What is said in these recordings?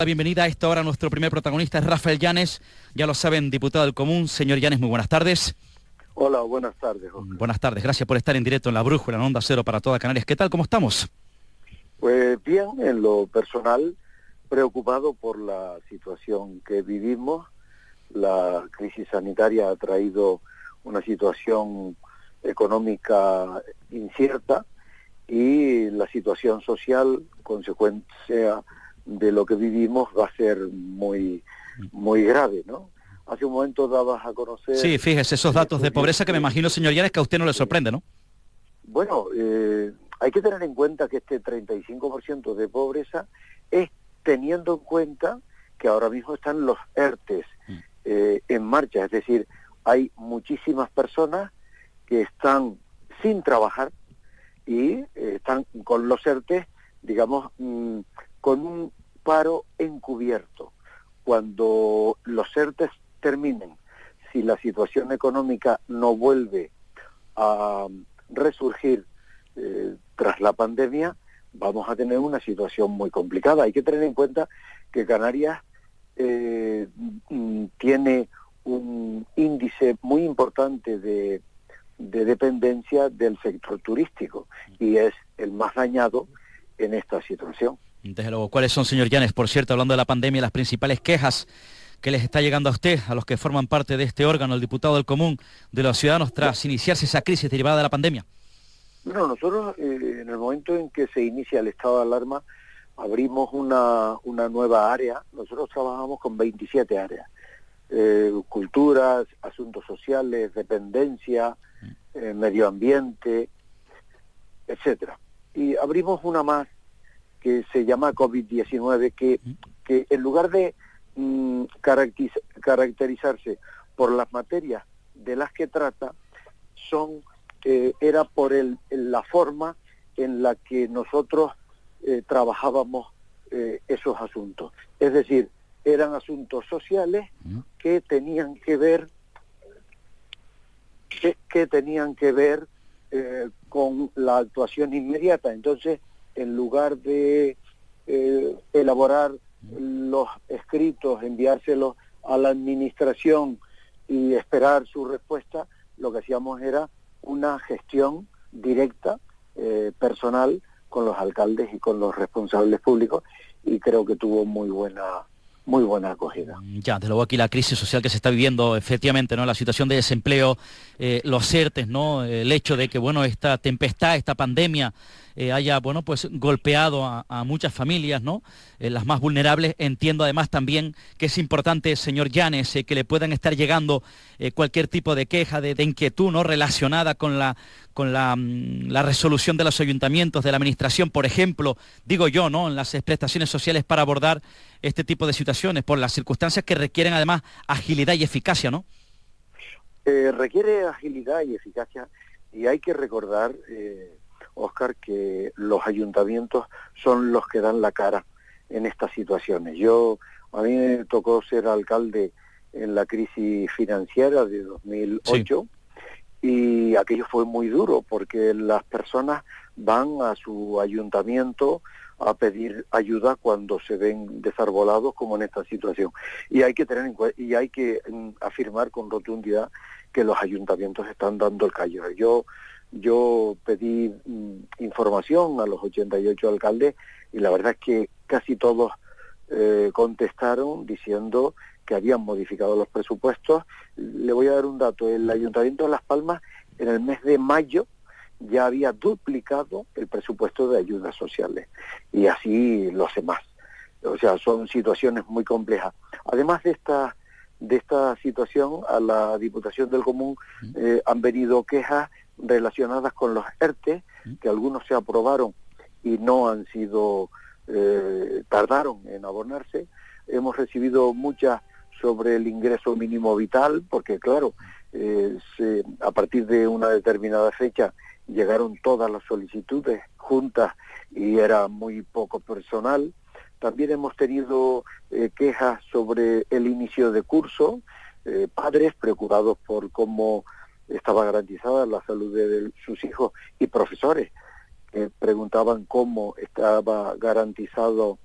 La bienvenida a esta hora. Nuestro primer protagonista es Rafael Llanes, ya lo saben, diputado del Común. Señor Llanes, muy buenas tardes. Hola, buenas tardes, Oscar. Buenas tardes, gracias por estar en directo en La Brújula, en Onda Cero para toda Canarias. ¿Qué tal, cómo estamos? Pues bien, en lo personal, preocupado por la situación que vivimos. La crisis sanitaria ha traído una situación económica incierta y la situación social, consecuencia de lo que vivimos, va a ser muy grave, ¿no? Hace un momento dabas a conocer... Sí, fíjese, esos datos de pobreza que me imagino, señor Llanes, que a usted no le sorprende, ¿no? Bueno, hay que tener en cuenta que este 35% de pobreza es teniendo en cuenta que ahora mismo están los ERTES en marcha, es decir, hay muchísimas personas que están sin trabajar y están con los ERTES, digamos, con un paro encubierto. Cuando los ERTES terminen, si la situación económica no vuelve a resurgir tras la pandemia, vamos a tener una situación muy complicada. Hay que tener en cuenta que Canarias tiene un índice muy importante de dependencia del sector turístico y es el más dañado en esta situación. Desde luego, ¿cuáles son, señor Llanes, por cierto, hablando de la pandemia, las principales quejas que les está llegando a usted, a los que forman parte de este órgano, el diputado del Común, de los ciudadanos, tras iniciarse esa crisis derivada de la pandemia? Bueno, nosotros en el momento en que se inicia el estado de alarma, abrimos una nueva área. Nosotros trabajamos con 27 áreas. Culturas, asuntos sociales, dependencia, medio ambiente, etcétera. Y abrimos una más que se llama COVID-19, que en lugar de caracterizarse por las materias de las que trata, era por la forma en la que nosotros trabajábamos esos asuntos. Es decir, eran asuntos sociales que tenían que ver con la actuación inmediata. Entonces, en lugar de elaborar los escritos, enviárselos a la administración y esperar su respuesta, lo que hacíamos era una gestión directa, personal, con los alcaldes y con los responsables públicos, y creo que tuvo muy buena acogida. Ya, desde luego aquí la crisis social que se está viviendo, efectivamente, ¿no? La situación de desempleo, los ERTES, ¿no? El hecho de que, bueno, esta tempestad, esta pandemia haya, bueno, pues golpeado a muchas familias, ¿no? Las más vulnerables. Entiendo además también que es importante, señor Llanes, que le puedan estar llegando cualquier tipo de queja, de inquietud, ¿no? Relacionada con la resolución de los ayuntamientos, de la administración, por ejemplo, digo yo, ¿no? En las prestaciones sociales para abordar este tipo de situaciones, por las circunstancias que requieren además agilidad y eficacia, ¿no? Requiere agilidad y eficacia, y hay que recordar, Óscar, que los ayuntamientos son los que dan la cara en estas situaciones. A mí me tocó ser alcalde en la crisis financiera de 2008, sí. Y aquello fue muy duro, porque las personas van a su ayuntamiento a pedir ayuda cuando se ven desarbolados, como en esta situación. Y hay que tener en cuenta, y hay que afirmar con rotundidad que los ayuntamientos están dando el callo. Yo pedí información a los 88 alcaldes y la verdad es que casi todos contestaron diciendo que habían modificado los presupuestos. Le voy a dar un dato: el Ayuntamiento de Las Palmas en el mes de mayo ya había duplicado el presupuesto de ayudas sociales, y así los demás. O sea, son situaciones muy complejas. Además de esta situación, a la Diputación del Común han venido quejas relacionadas con los ERTE, que algunos se aprobaron y no han sido, tardaron en abonarse. Hemos recibido muchas sobre el ingreso mínimo vital, porque claro, a partir de una determinada fecha llegaron todas las solicitudes juntas y era muy poco personal. También hemos tenido quejas sobre el inicio de curso, padres preocupados por cómo estaba garantizada la salud de sus hijos, y profesores que preguntaban cómo estaba garantizado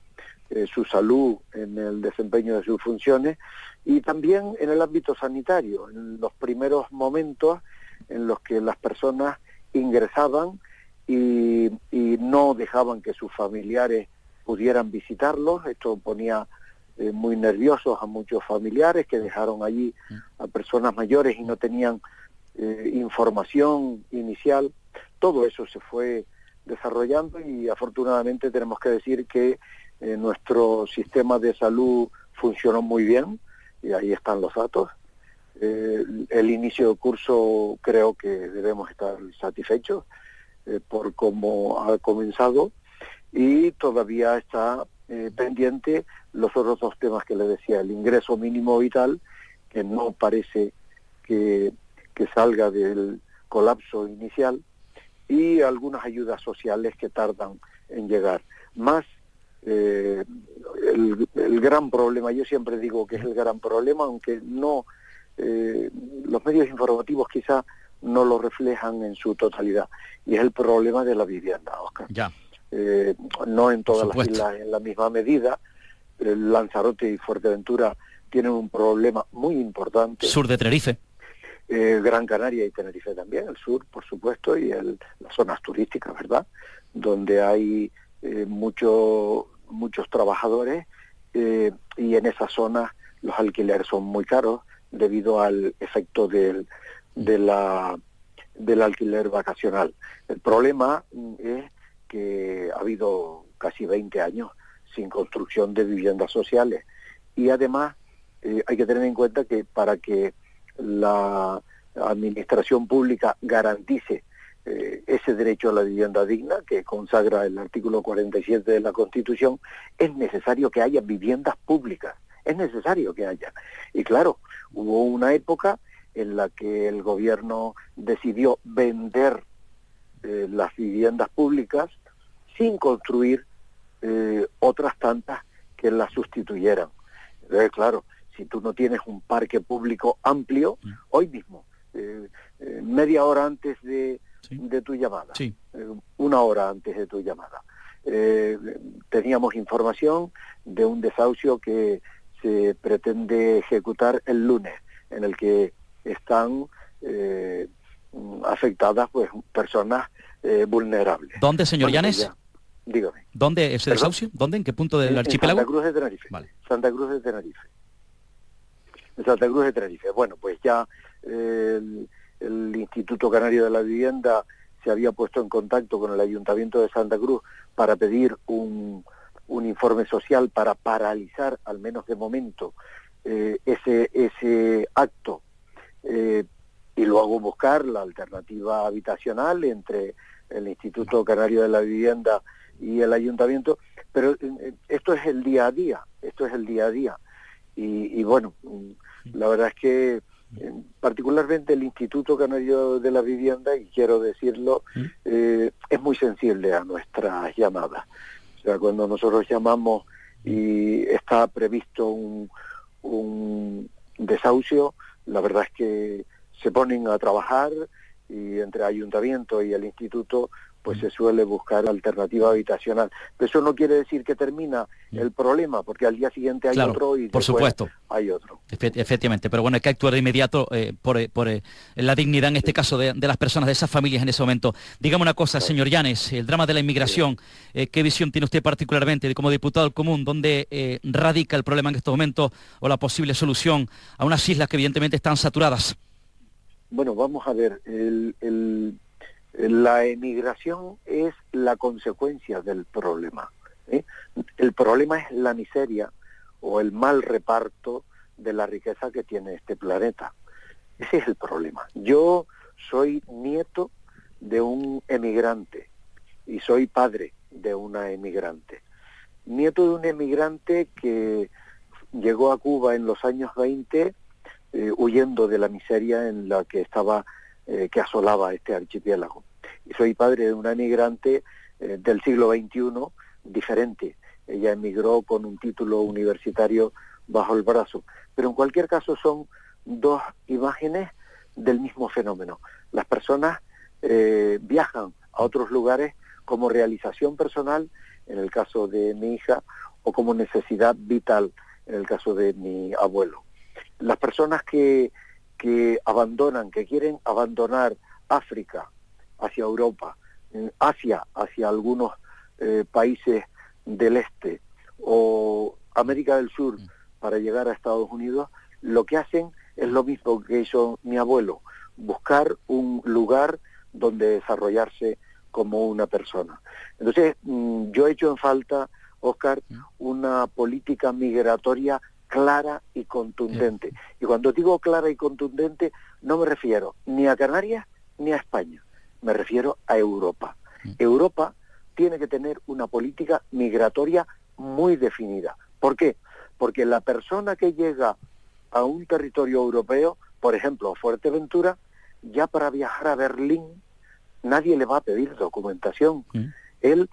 su salud en el desempeño de sus funciones, y también en el ámbito sanitario, en los primeros momentos en los que las personas ingresaban y no dejaban que sus familiares pudieran visitarlos. Esto ponía muy nerviosos a muchos familiares que dejaron allí a personas mayores y no tenían información inicial. Todo eso se fue desarrollando y afortunadamente tenemos que decir que nuestro sistema de salud funcionó muy bien, y ahí están los datos. El inicio del curso creo que debemos estar satisfechos por cómo ha comenzado, y todavía está pendiente los otros dos temas que les decía, el ingreso mínimo vital, que no parece que salga del colapso inicial, y algunas ayudas sociales que tardan en llegar. Más el gran problema, yo siempre digo que es el gran problema, aunque no los medios informativos quizá no lo reflejan en su totalidad, y es el problema de la vivienda, Óscar. Ya. No en todas las islas en la misma medida. Lanzarote y Fuerteventura tienen un problema muy importante. Sur de Tenerife. Gran Canaria y Tenerife también, el sur, por supuesto, y las zonas turísticas, ¿verdad?, donde hay muchos trabajadores, y en esas zonas los alquileres son muy caros debido al efecto del alquiler vacacional. El problema es que ha habido casi 20 años sin construcción de viviendas sociales, y además hay que tener en cuenta que para que la administración pública garantice ese derecho a la vivienda digna que consagra el artículo 47 de la Constitución, es necesario que haya viviendas públicas, es necesario que haya. Y claro, hubo una época en la que el gobierno decidió vender las viviendas públicas sin construir otras tantas que las sustituyeran. Entonces, claro, si tú no tienes un parque público amplio, hoy mismo, media hora antes de tu llamada, una hora antes de tu llamada, teníamos información de un desahucio que se pretende ejecutar el lunes, en el que están afectadas pues personas vulnerables. ¿Dónde, señor Llanes? Dígame. ¿Dónde ese desahucio? ¿Dónde? ¿En qué punto del archipiélago? Santa Cruz de Tenerife. Vale. Santa Cruz de Tenerife. Santa Cruz de Tenerife. Bueno, pues ya el Instituto Canario de la Vivienda se había puesto en contacto con el Ayuntamiento de Santa Cruz para pedir un informe social para paralizar, al menos de momento, ese acto, y luego buscar la alternativa habitacional entre el Instituto Canario de la Vivienda y el Ayuntamiento. Pero esto es el día a día, y bueno, la verdad es que particularmente el Instituto Canario de la Vivienda, y quiero decirlo, es muy sensible a nuestras llamadas. O sea, cuando nosotros llamamos y está previsto un desahucio, la verdad es que se ponen a trabajar, y entre Ayuntamiento y el Instituto pues se suele buscar alternativa habitacional. Pero eso no quiere decir que termina el problema, porque al día siguiente hay otro, y por supuesto hay otro. Efectivamente, pero bueno, hay que actuar de inmediato por la dignidad, en este caso, de las personas, de esas familias en ese momento. Dígame una cosa, señor Llanes, el drama de la inmigración, ¿qué visión tiene usted particularmente como diputado del Común? ¿Dónde radica el problema en estos momentos, o la posible solución a unas islas que evidentemente están saturadas? Bueno, vamos a ver, la emigración es la consecuencia del problema, ¿eh? El problema es la miseria o el mal reparto de la riqueza que tiene este planeta. Ese es el problema. Yo soy nieto de un emigrante y soy padre de una emigrante. Nieto de un emigrante que llegó a Cuba en los años 20 huyendo de la miseria en la que estaba, que asolaba este archipiélago. Y soy padre de una emigrante del siglo XXI diferente. Ella emigró con un título universitario bajo el brazo. Pero en cualquier caso son dos imágenes del mismo fenómeno. Las personas viajan a otros lugares como realización personal, en el caso de mi hija, o como necesidad vital, en el caso de mi abuelo. Las personas que abandonan, que quieren abandonar África hacia Europa, Asia hacia algunos países del este o América del Sur para llegar a Estados Unidos, lo que hacen es lo mismo que hizo mi abuelo, buscar un lugar donde desarrollarse como una persona. Entonces, yo he hecho en falta, Óscar, una política migratoria clara y contundente. Y cuando digo clara y contundente, no me refiero ni a Canarias ni a España, me refiero a Europa. Europa tiene que tener una política migratoria muy definida. ¿Por qué? Porque la persona que llega a un territorio europeo, por ejemplo, a Fuerteventura, ya para viajar a Berlín, nadie le va a pedir documentación. Él,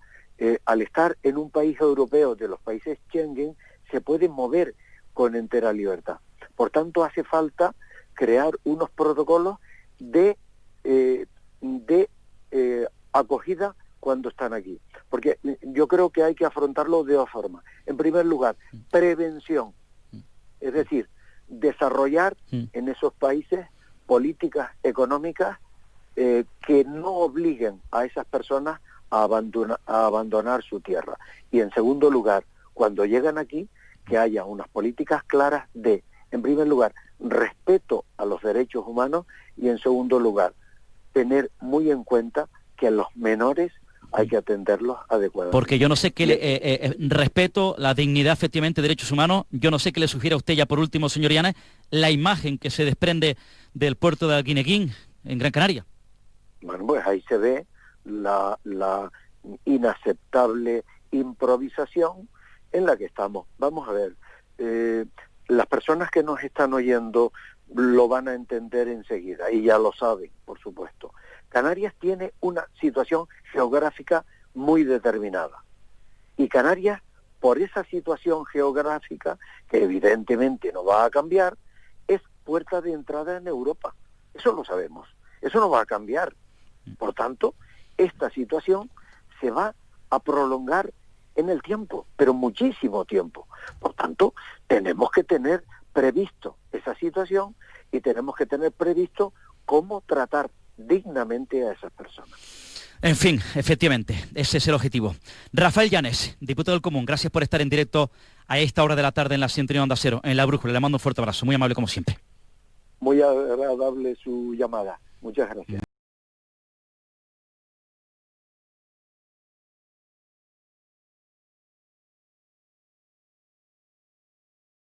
al estar en un país europeo de los países Schengen, se puede mover con entera libertad. Por tanto, hace falta crear unos protocolos de acogida cuando están aquí. Porque yo creo que hay que afrontarlo de dos formas. En primer lugar, prevención. Es decir, desarrollar en esos países políticas económicas que no obliguen a esas personas a abandonar su tierra. Y en segundo lugar, cuando llegan aquí, que haya unas políticas claras de, en primer lugar, respeto a los derechos humanos y en segundo lugar, tener muy en cuenta que a los menores hay que atenderlos adecuadamente. Porque yo no sé qué respeto, la dignidad, efectivamente, derechos humanos, yo no sé qué le sugiere a usted ya por último, señor Llanes, la imagen que se desprende del puerto de Alguineguín, en Gran Canaria. Bueno, pues ahí se ve la inaceptable improvisación en la que estamos. Vamos a ver, las personas que nos están oyendo lo van a entender enseguida, y ya lo saben, por supuesto. Canarias tiene una situación geográfica muy determinada. Y Canarias, por esa situación geográfica, que evidentemente no va a cambiar, es puerta de entrada en Europa. Eso lo sabemos. Eso no va a cambiar. Por tanto, esta situación se va a prolongar en el tiempo, pero muchísimo tiempo. Por tanto, tenemos que tener previsto esa situación y tenemos que tener previsto cómo tratar dignamente a esas personas. En fin, efectivamente, ese es el objetivo. Rafael Llanes, diputado del Común, gracias por estar en directo a esta hora de la tarde en la sintonía Onda Cero, en La Brújula. Le mando un fuerte abrazo, muy amable como siempre. Muy agradable su llamada. Muchas gracias.